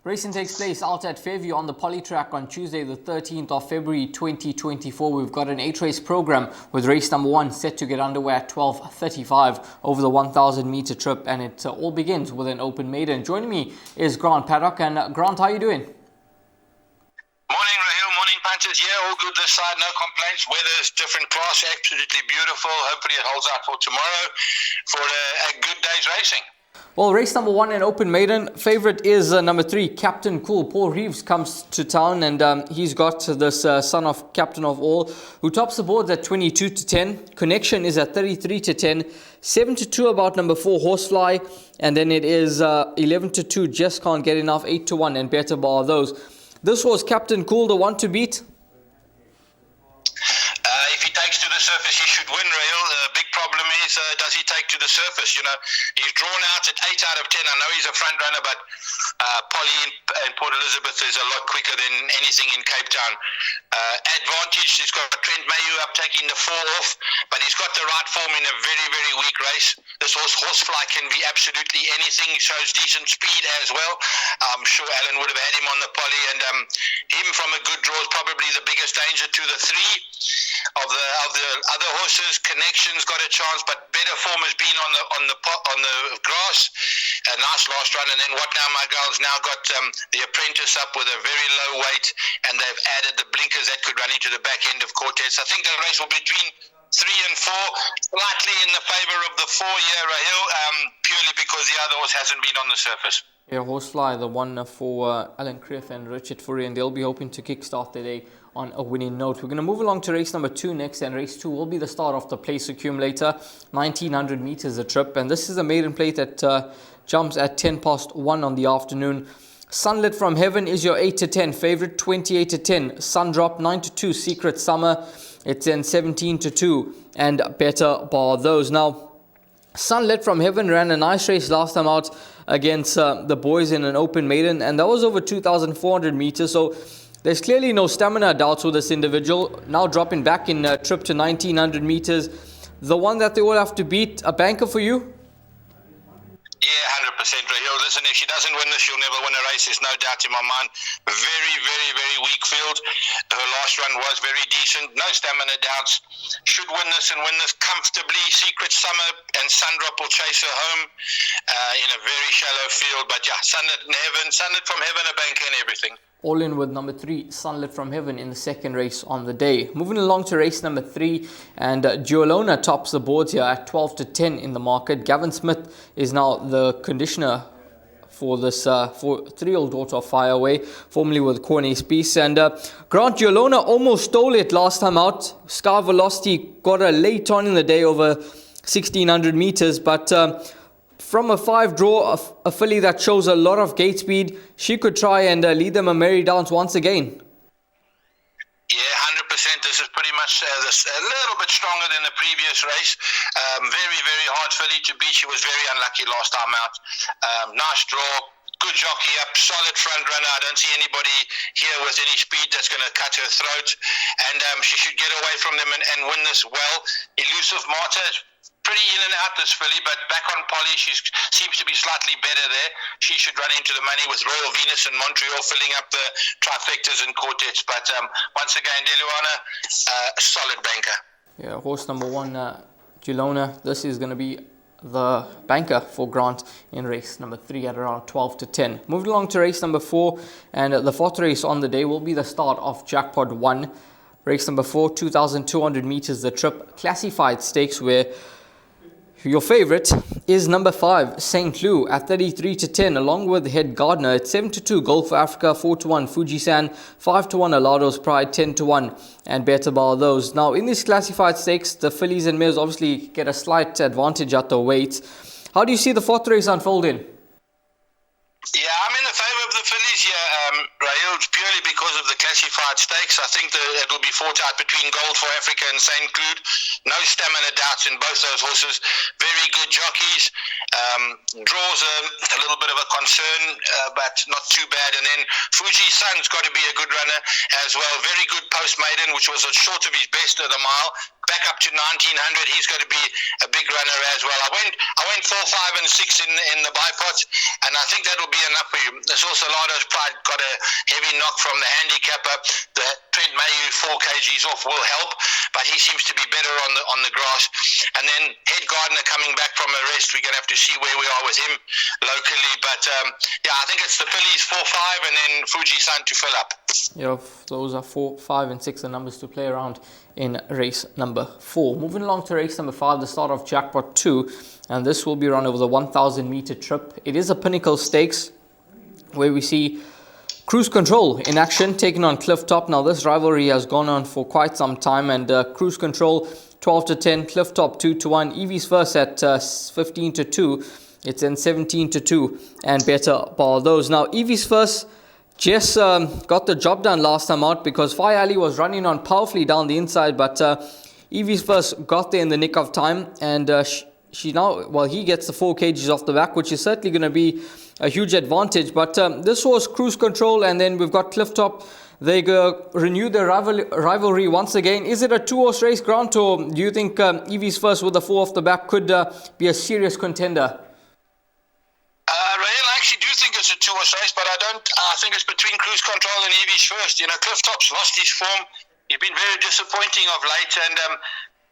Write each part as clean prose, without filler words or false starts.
Racing takes place out at Fairview on the Poly Track on Tuesday the 13th of February 2024. We've got an 8-race program with race number 1 set to get underway at 12:35 over the 1,000 meter trip, and it all begins with an open maiden. Joining me is Grant Paddock. And Grant, how are you doing? Morning, Rahil. Morning, Panthers. Yeah, all good this side. No complaints. Weather's different class. Absolutely beautiful. Hopefully it holds out for tomorrow for a good day's racing. Well, race number 1, an open maiden. Favourite is number 3, Captain Cool. Paul Reeves comes to town, and he's got this son of Captain of All, who tops the boards at 22-10. Connection is at 33-10. 7-2 about number 4, Horsefly. And then it is 11-2, Just Can't Get Enough. 8-1 and Better Bar those. This was Captain Cool, the one to beat. If he takes to the surface, he should win, Rahil. The big problem is, does he take to the surface? You know, he's drawn out at 8 out of 10. I know he's a front runner, but Polly in Port Elizabeth is a lot quicker than anything in Cape Town. Advantage, he's got Trent Mayu up taking the 4 off, but he's got the right form in a very, very weak race. This Horsefly can be absolutely anything. He shows decent speed as well. I'm sure Alan would have had him on the Polly, and him from a good draw is probably the biggest danger to the 3. Of the other horses. Connection's got a chance, but better form has been on the grass. A nice last run, and then What Now My Girl's now got the Apprentice up with a very low weight, and they've added the blinkers that could run into the back end of Quartets. I think the race will be between 3 and 4, slightly in the favour of the 4 here, Rahil, purely because the other horse hasn't been on the surface. Yeah, Horsefly, the one for Alan Criff and Richard Fourie, and they'll be hoping to kickstart the day on a winning note. We're going to move along to race number 2 next, and race 2 will be the start of the place accumulator. 1,900 meters a trip, and this is a maiden plate that jumps at 1:10 on the afternoon. Sunlit from Heaven is your 8-10 favorite. 28-10 Sundrop. 9-2 Secret Summer. It's then 17-2 and Better Bar those. Now, Sunlit from Heaven ran a nice race last time out against the boys in an open maiden, and that was over 2,400 meters. So there's clearly no stamina doubts with this individual. Now dropping back in trip to 1,900 meters. The one that they will have to beat, a banker for you? Yeah, 100%, Rahil. Listen, if she doesn't win this, she'll never win a race. There's no doubt in my mind. Very, very, very weak field. Her last run was very decent. No stamina doubts. Should win this and win this comfortably. Secret Summer and Sundrop will chase her home in a very shallow field. But yeah, Sunlit from Heaven, a banker and everything. All in with number 3, Sunlit from Heaven, in the second race on the day. Moving along to race number 3, and Duolona tops the boards here at 12-10 in the market. Gavin Smith is now the conditioner for this for 3-year-old daughter of Fireaway, formerly with Corney's Peace. And Grant, Duolona almost stole it last time out. Sky Velocity got her late on in the day over 1,600 meters, but from a 5 draw, a filly that shows a lot of gate speed, she could try and lead them a merry dance once again. Yeah, 100%. This is pretty much a little bit stronger than the previous race. Very, very hard filly to beat. She was very unlucky last time out. Nice draw. Good jockey up, solid front runner. I don't see anybody here with any speed that's going to cut her throat. And she should get away from them and win this well. Elusive Marta, pretty in and out this filly, but back on Polly, she seems to be slightly better there. She should run into the money with Royal Venus and Montreal filling up the trifectas and quartets. But once again, Deluana, a solid banker. Yeah, horse number 1, Duolona. This is going to be the banker for Grant in race number 3 at around 12-10. Moving along to race number 4, and the 4th race on the day will be the start of Jackpot 1. Race number 4, 2,200 meters the trip, classified stakes, where your favorite is number 5, St. Lou, at 33-10, along with Head Gardener at 7-2, Gold for Africa, 4-1, Fujisan, 5-1, Alado's Pride, 10-1, and Better Bar those. Now, in these classified stakes, the fillies and mares obviously get a slight advantage at the weight. How do you see the 4th race unfolding? Yeah, I'm in the favour of the fillies here, Rahil, purely because of the classified stakes. I think it'll be fought out between Gold for Africa and St. Cloud. No stamina doubts in both those horses. Very good jockeys. Draws a little bit of a concern, but not too bad. And then Fuji Sun's got to be a good runner as well. Very good post maiden, which was short of his best of the mile. back up to 1900. He's going to be a big runner as well. I went 4, 5, and 6 in the bipod, and I think that'll be enough for you. There's also Lardo's Pride got a heavy knock from the handicapper. The Trent Mayu 4 kgs off will help, but he seems to be better on the grass. And then Head Gardner coming back from a rest. We're going to have to see where we are with him locally. But yeah, I think it's the Phillies 4, 5, and then Fuji-san to fill up. Yeah, those are 4, 5, and 6 the numbers to play around in race number 4. Moving along to race number 5, the start of Jackpot 2, and this will be run over the 1,000 meter trip. It is a Pinnacle Stakes where we see Cruise Control in action, taking on Cliff Top. Now this rivalry has gone on for quite some time, and Cruise Control 12 to 10, Cliff Top 2 to 1, Evie's First at 15 to 2. It's in 17 to 2 and better bar those. Now Evie's First just got the job done last time out because Fire Ali was running on powerfully down the inside, but Evie's First got there in the nick of time, and he gets the 4 kgs off the back, which is certainly going to be a huge advantage. But this was Cruise Control, and then we've got Cliff Top. They renew their rivalry once again. Is it a 2-horse race, Grant, or do you think Evie's First with the 4 off the back could be a serious contender? Raheel, I actually do think it's a 2-horse race, but I think it's between Cruise Control and Evie's First. You know, Cliff Top's lost his form. He's been very disappointing of late, and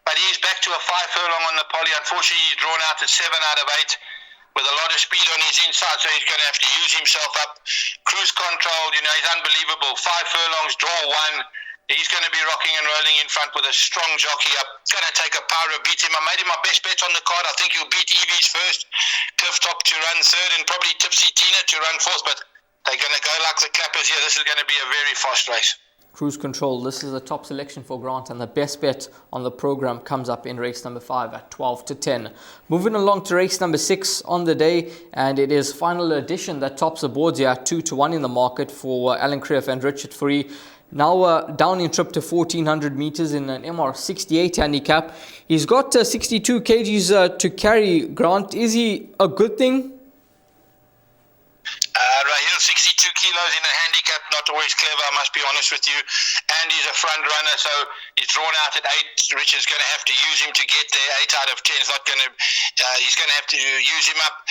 but he's back to a 5 furlong on the poly. Unfortunately, he's drawn out at 7 out of 8 with a lot of speed on his inside, so he's going to have to use himself up. Cruise Control, you know, he's unbelievable. 5 furlongs, draw 1. He's going to be rocking and rolling in front with a strong jockey up. Going to take a power, beat him. I made him my best bets on the card. I think he'll beat Evie's First, Cliff Top to run 3rd, and probably Tipsy Tina to run 4th, but they're going to go like the clappers here. This is going to be a very fast race. Cruise Control, this is a top selection for Grant, and the best bet on the program comes up in race number 5 at 12 to 10. Moving along to race number 6 on the day, and it is Final Edition that tops the boards here at 2 to 1 in the market for Alan Creef and Richard Fourie. Now down in trip to 1,400 meters in an MR68 handicap. He's got 62 kgs to carry, Grant. Is he a good thing? Raheel, 62 kilos in a handicap, not always clever, I must be honest with you. And he's a front runner, so he's drawn out at 8. Richard's going to have to use him to get there. 8 out of 10 is not going to. He's going to have to use him up.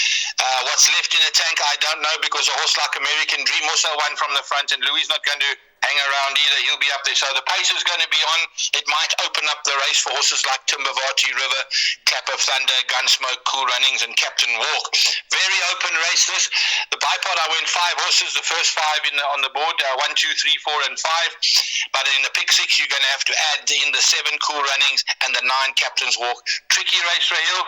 What's left in the tank, I don't know, because a horse like American Dream also won from the front, and Louis not going to hang around either. He'll be up there, so the pace is going to be on. It might open up the race for horses like Timbavati River, Clap of Thunder, Gunsmoke, Cool Runnings, and Captain Walk. Very open race this. The bipod, I went 5 horses, the first 5 on the board, 1, 2, 3, 4, and 5. But in the pick 6, you're going to have to add in the 7 Cool Runnings and the 9 Captain's Walk. Tricky race, Raheel.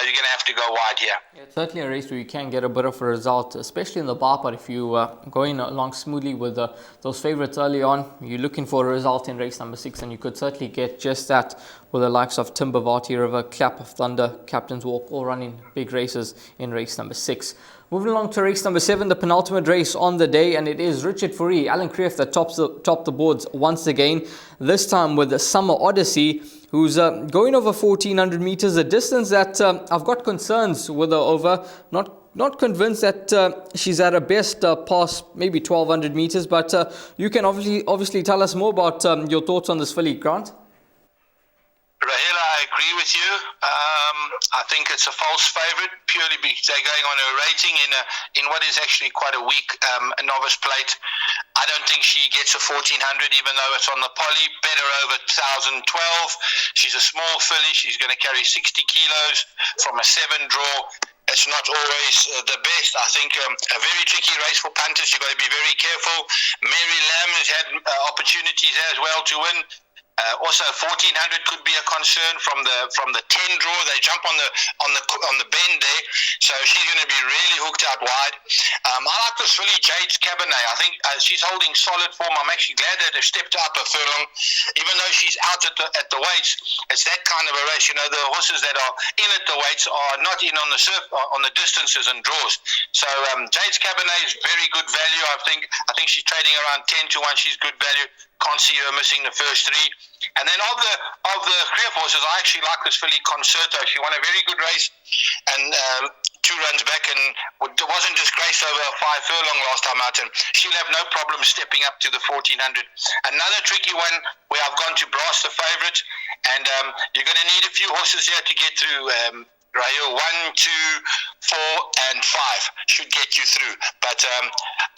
You're going to have to go wide here. Yeah, it's certainly a race where you can get a bit of a result, especially in the bipod. If you going along smoothly with those favourites early on, you're looking for a result in race number 6, and you could certainly get just that with the likes of Timbavati River, Clap of Thunder, Captain's Walk, all running big races in race number 6. Moving along to race number 7, the penultimate race on the day, and it is Richard Fourie, Alan Creef that tops the boards once again, this time with the Summer Odyssey, who's going over 1,400 meters, a distance that I've got concerns with her over. Not convinced that she's at her best past maybe 1,200 meters, but you can obviously tell us more about your thoughts on this filly, Grant. Raheel, I agree with you. I think it's a false favourite purely because they're going on a rating in what is actually quite a weak novice plate. I don't think she gets a 1,400, even though it's on the poly. Better over 1,012. She's a small filly. She's going to carry 60 kilos from a 7 draw. It's not always the best. I think a very tricky race for punters. You've got to be very careful. Mary Lamb has had opportunities as well to win. Also, 1,400 could be a concern from the 10 draw. They jump on the bend there, so she's going to be really hooked out wide. I like this filly, Jade's Cabernet. I think she's holding solid form. I'm actually glad that they've stepped up a furlong, even though she's out at the weights. It's that kind of a race. You know, the horses that are in at the weights are not in on the distances and draws. So Jade's Cabernet is very good value. I think she's trading around 10 to 1. She's good value. Can't see her missing the first 3. And then of the Creef horses, I actually like this filly Concerto. She won a very good race, and 2 runs back and wasn't disgraced over a 5 furlong last time out, and she'll have no problem stepping up to the 1400. Another tricky one where I've gone to brass the favourite, and you're going to need a few horses here to get through. Rahul, 1, 2, 4, and 5 should get you through, but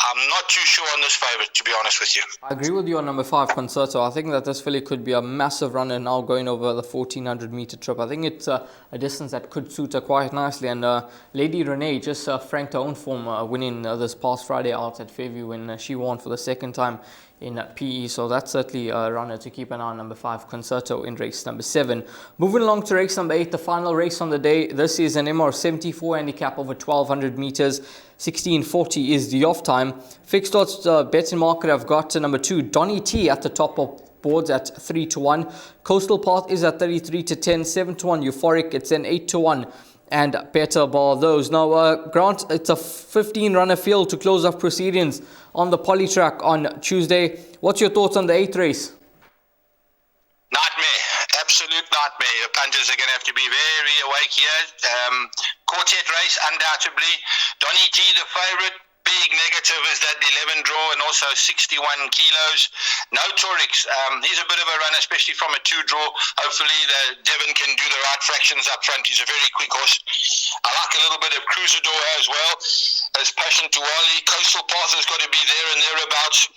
I'm not too sure on this favourite, to be honest with you. I agree with you on number 5, Concerto. I think that this filly could be a massive runner now going over the 1400 metre trip. I think it's a distance that could suit her quite nicely, and Lady Renee just franked her own form, winning this past Friday out at Fairview when she won for the second time in PE, so that's certainly a runner to keep an eye on. Number 5, Concerto, in race number 7. Moving along to race number 8, the final race on the day. This is an MR74 handicap over 1200 meters. 16:40 is the off time. Fixed odds betting market, I've got number 2, Donny T at the top of boards at 3-1. Coastal Path is at 33-10. 7-1 Euphoric, it's an 8-1. And better bar those. Now, Grant, it's a 15-runner field to close off proceedings on the poly track on Tuesday. What's your thoughts on the 8th race? Nightmare, absolute nightmare. The punters are going to have to be very awake here. Quartet race, undoubtedly. Donny T, the favourite. Big negative is that 11 draw and also 61 kilos. No Torix. He's a bit of a run, especially from a 2 draw. Hopefully the Devon can do the right fractions up front. He's a very quick horse. I like a little bit of Cruisador as well. As Passion to Wally. Coastal Path has got to be there and thereabouts.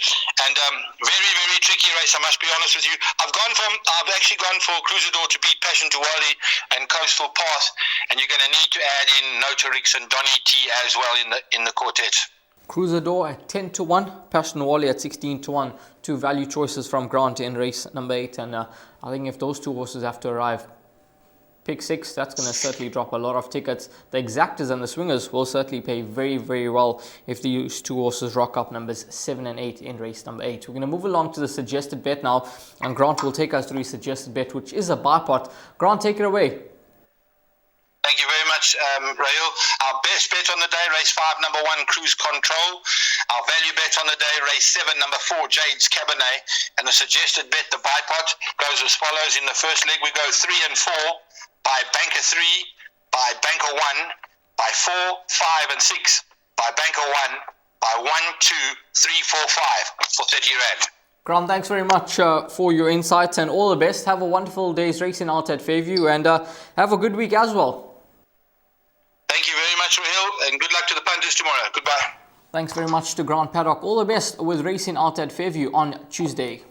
And very, very tricky race, I must be honest with you. I've actually gone for Cruisador to beat Passion to Wally and Coastal Path. And you're going to need to add in Notorix and Donny T as well in the quartet. Cruisador at 10-1, Passion Wally at 16-1. 2 value choices from Grant in race number 8, and I think if those 2 horses have to arrive pick 6, that's going to certainly drop a lot of tickets. The exactors and the swingers will certainly pay very, very well if these 2 horses rock up, numbers 7 and 8 in race number 8. We're going to move along to the suggested bet now, and Grant will take us through his suggested bet, which is a buy pot. Grant, take it away. Thank you very much, Rahul. Our best bet on the day, race 5, number 1, Cruise Control. Our value bet on the day, race 7, number 4, Jade's Cabernet. And the suggested bet, the buy pot, goes as follows. In the first leg, we go 3 and 4, by Banker 3, by Banker 1, by 4, 5 and 6, by Banker 1, by 1, 2, 3, 4, 5, for 30 Rand. Grant, thanks very much for your insights and all the best. Have a wonderful day's racing out at Fairview, and have a good week as well. Thank you very much, Rahul, and good luck to the punters tomorrow. Goodbye. Thanks very much to Grant Paddock. All the best with racing out at Fairview on Tuesday.